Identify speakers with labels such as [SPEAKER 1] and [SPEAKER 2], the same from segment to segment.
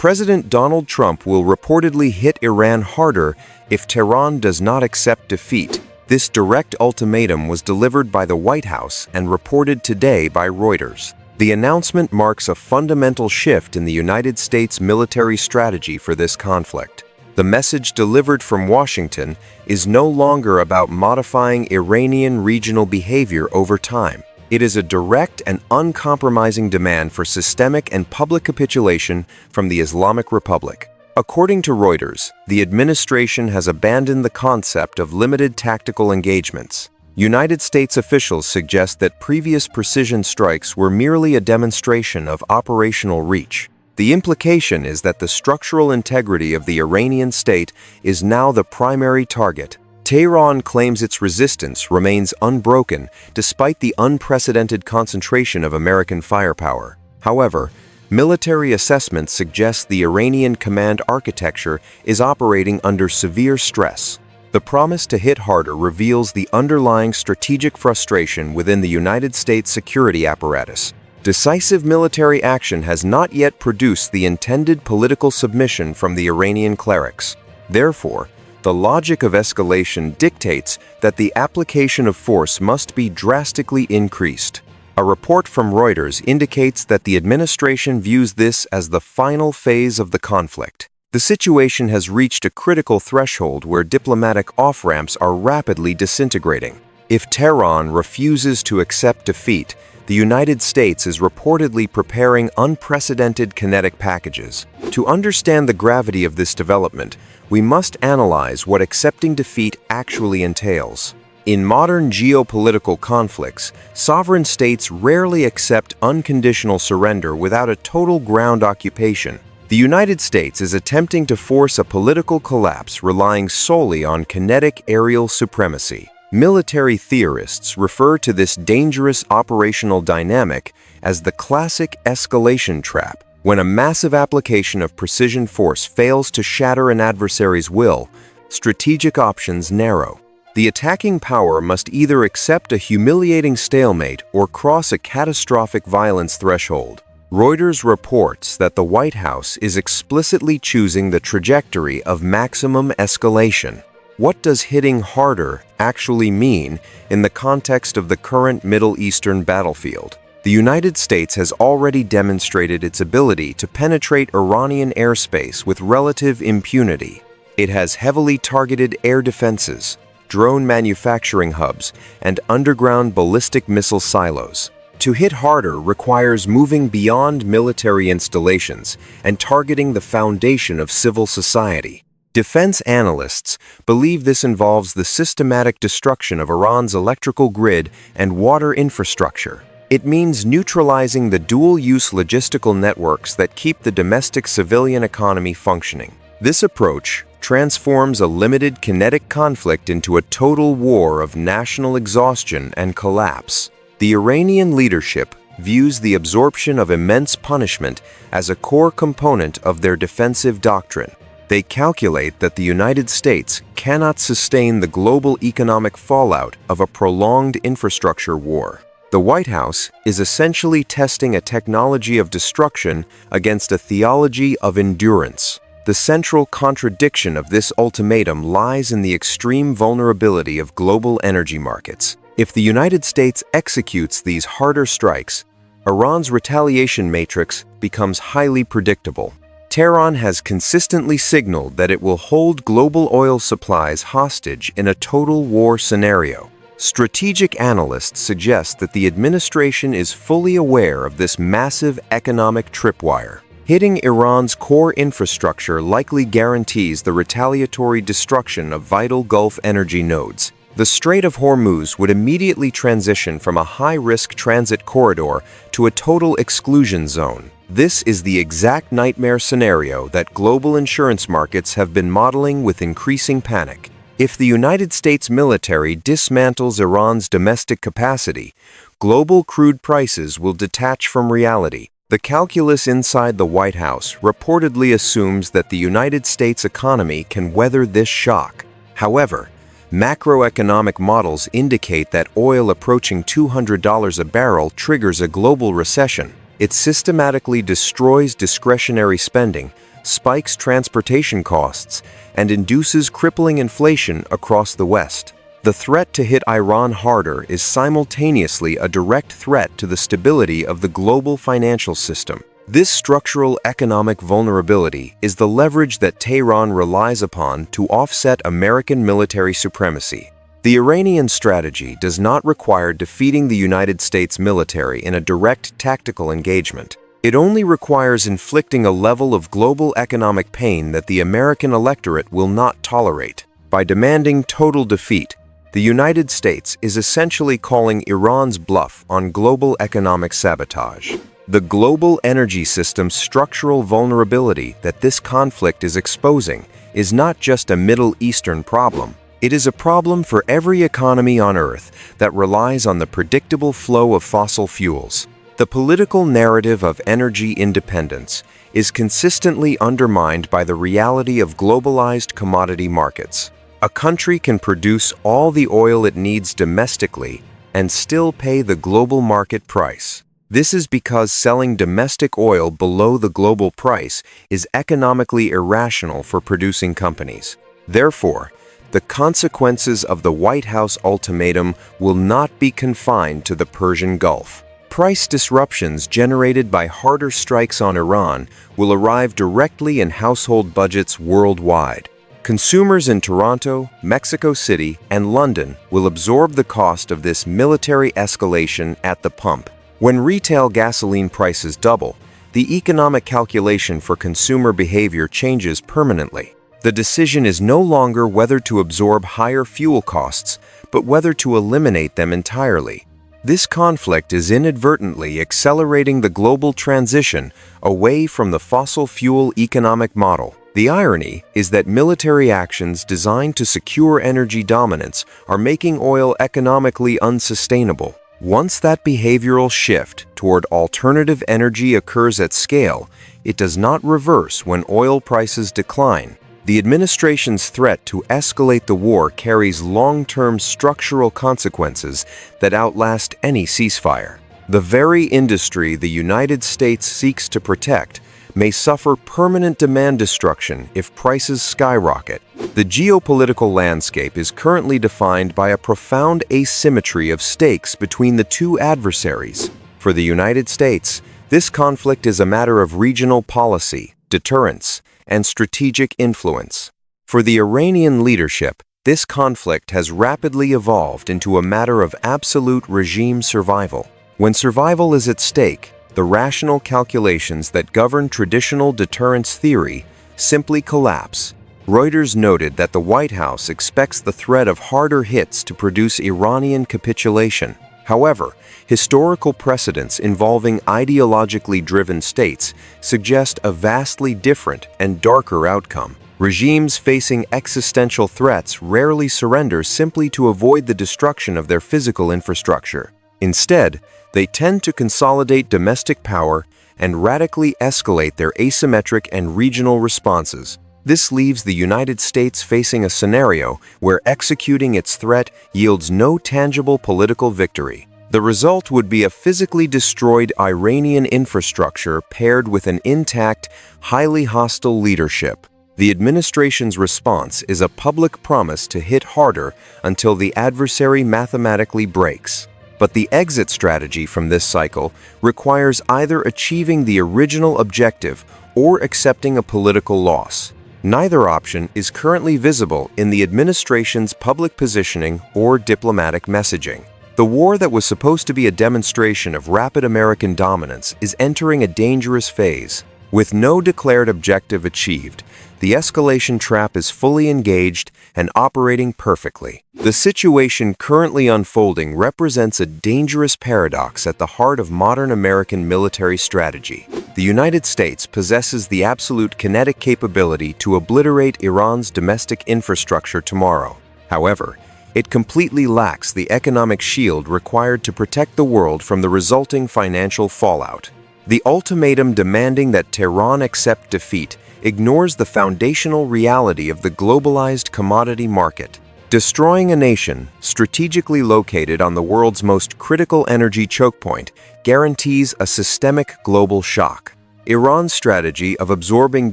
[SPEAKER 1] President Donald Trump will reportedly hit Iran harder if Tehran does not accept defeat. This direct ultimatum was delivered by the White House and reported today by Reuters. The announcement marks a fundamental shift in the United States military strategy for this conflict. The message delivered from Washington is no longer about modifying Iranian regional behavior over time. It is a direct and uncompromising demand for systemic and public capitulation from the Islamic Republic. According to Reuters, the administration has abandoned the concept of limited tactical engagements. United States officials suggest that previous precision strikes were merely a demonstration of operational reach. The implication is that the structural integrity of the Iranian state is now the primary target. Tehran claims its resistance remains unbroken despite the unprecedented concentration of American firepower. However, military assessments suggest the Iranian command architecture is operating under severe stress. The promise to hit harder reveals the underlying strategic frustration within the United States security apparatus. Decisive military action has not yet produced the intended political submission from the Iranian clerics. Therefore, the logic of escalation dictates that the application of force must be drastically increased. A report from Reuters indicates that the administration views this as the final phase of the conflict. The situation has reached a critical threshold where diplomatic off-ramps are rapidly disintegrating. If Tehran refuses to accept defeat, the United States is reportedly preparing unprecedented kinetic packages. To understand the gravity of this development, we must analyze what accepting defeat actually entails. In modern geopolitical conflicts, sovereign states rarely accept unconditional surrender without a total ground occupation. The United States is attempting to force a political collapse relying solely on kinetic aerial supremacy. Military theorists refer to this dangerous operational dynamic as the classic escalation trap. When a massive application of precision force fails to shatter an adversary's will, strategic options narrow. The attacking power must either accept a humiliating stalemate or cross a catastrophic violence threshold. Reuters reports that the White House is explicitly choosing the trajectory of maximum escalation. What does hitting harder actually mean in the context of the current Middle Eastern battlefield? The United States has already demonstrated its ability to penetrate Iranian airspace with relative impunity. It has heavily targeted air defenses, drone manufacturing hubs, and underground ballistic missile silos. To hit harder requires moving beyond military installations and targeting the foundation of civil society. Defense analysts believe this involves the systematic destruction of Iran's electrical grid and water infrastructure. It means neutralizing the dual-use logistical networks that keep the domestic civilian economy functioning. This approach transforms a limited kinetic conflict into a total war of national exhaustion and collapse. The Iranian leadership views the absorption of immense punishment as a core component of their defensive doctrine. They calculate that the United States cannot sustain the global economic fallout of a prolonged infrastructure war. The White House is essentially testing a technology of destruction against a theology of endurance. The central contradiction of this ultimatum lies in the extreme vulnerability of global energy markets. If the United States executes these harder strikes, Iran's retaliation matrix becomes highly predictable. Tehran has consistently signaled that it will hold global oil supplies hostage in a total war scenario. Strategic analysts suggest that the administration is fully aware of this massive economic tripwire. Hitting Iran's core infrastructure likely guarantees the retaliatory destruction of vital Gulf energy nodes. The Strait of Hormuz would immediately transition from a high-risk transit corridor to a total exclusion zone. This is the exact nightmare scenario that global insurance markets have been modeling with increasing panic. If the United States military dismantles Iran's domestic capacity, global crude prices will detach from reality. The calculus inside the White House reportedly assumes that the United States economy can weather this shock. However, macroeconomic models indicate that oil approaching $200 a barrel triggers a global recession. It systematically destroys discretionary spending, spikes transportation costs, and induces crippling inflation across the West. The threat to hit Iran harder is simultaneously a direct threat to the stability of the global financial system. This structural economic vulnerability is the leverage that Tehran relies upon to offset American military supremacy. The Iranian strategy does not require defeating the United States military in a direct tactical engagement. It only requires inflicting a level of global economic pain that the American electorate will not tolerate. By demanding total defeat, the United States is essentially calling Iran's bluff on global economic sabotage. The global energy system's structural vulnerability that this conflict is exposing is not just a Middle Eastern problem. It is a problem for every economy on Earth that relies on the predictable flow of fossil fuels. The political narrative of energy independence is consistently undermined by the reality of globalized commodity markets. A country can produce all the oil it needs domestically and still pay the global market price. This is because selling domestic oil below the global price is economically irrational for producing companies. Therefore, the consequences of the White House ultimatum will not be confined to the Persian Gulf. Price disruptions generated by harder strikes on Iran will arrive directly in household budgets worldwide. Consumers in Toronto, Mexico City, and London will absorb the cost of this military escalation at the pump. When retail gasoline prices double, the economic calculation for consumer behavior changes permanently. The decision is no longer whether to absorb higher fuel costs, but whether to eliminate them entirely. This conflict is inadvertently accelerating the global transition away from the fossil fuel economic model. The irony is that military actions designed to secure energy dominance are making oil economically unsustainable. Once that behavioral shift toward alternative energy occurs at scale, it does not reverse when oil prices decline. The administration's threat to escalate the war carries long-term structural consequences that outlast any ceasefire. The very industry the United States seeks to protect may suffer permanent demand destruction if prices skyrocket. The geopolitical landscape is currently defined by a profound asymmetry of stakes between the two adversaries. For the United States, this conflict is a matter of regional policy, deterrence, and strategic influence. For the Iranian leadership, this conflict has rapidly evolved into a matter of absolute regime survival. When survival is at stake, the rational calculations that govern traditional deterrence theory simply collapse. Reuters noted that the White House expects the threat of harder hits to produce Iranian capitulation. However, historical precedents involving ideologically driven states suggest a vastly different and darker outcome. Regimes facing existential threats rarely surrender simply to avoid the destruction of their physical infrastructure. Instead, they tend to consolidate domestic power and radically escalate their asymmetric and regional responses. This leaves the United States facing a scenario where executing its threat yields no tangible political victory. The result would be a physically destroyed Iranian infrastructure paired with an intact, highly hostile leadership. The administration's response is a public promise to hit harder until the adversary mathematically breaks. But the exit strategy from this cycle requires either achieving the original objective or accepting a political loss. Neither option is currently visible in the administration's public positioning or diplomatic messaging. The war that was supposed to be a demonstration of rapid American dominance is entering a dangerous phase. With no declared objective achieved, the escalation trap is fully engaged and operating perfectly. The situation currently unfolding represents a dangerous paradox at the heart of modern American military strategy. The United States possesses the absolute kinetic capability to obliterate Iran's domestic infrastructure tomorrow. However, it completely lacks the economic shield required to protect the world from the resulting financial fallout. The ultimatum demanding that Tehran accept defeat ignores the foundational reality of the globalized commodity market. Destroying a nation strategically located on the world's most critical energy choke point guarantees a systemic global shock. Iran's strategy of absorbing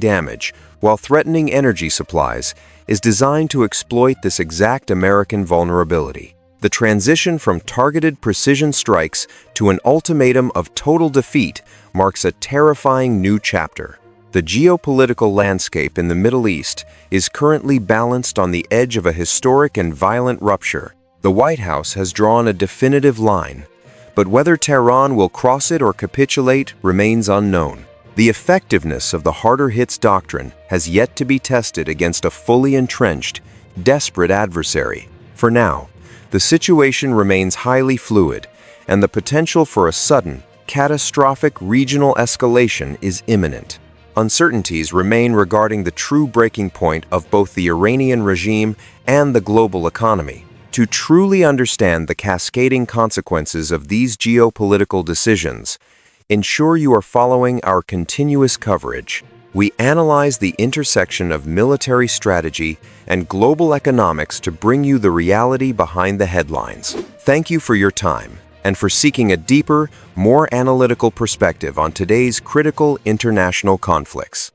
[SPEAKER 1] damage while threatening energy supplies is designed to exploit this exact American vulnerability. The transition from targeted precision strikes to an ultimatum of total defeat marks a terrifying new chapter. The geopolitical landscape in the Middle East is currently balanced on the edge of a historic and violent rupture. The White House has drawn a definitive line, but whether Tehran will cross it or capitulate remains unknown. The effectiveness of the harder hits doctrine has yet to be tested against a fully entrenched, desperate adversary. For now, the situation remains highly fluid, and the potential for a sudden, catastrophic regional escalation is imminent. Uncertainties remain regarding the true breaking point of both the Iranian regime and the global economy. To truly understand the cascading consequences of these geopolitical decisions, ensure you are following our continuous coverage. We analyze the intersection of military strategy and global economics to bring you the reality behind the headlines. Thank you for your time and for seeking a deeper, more analytical perspective on today's critical international conflicts.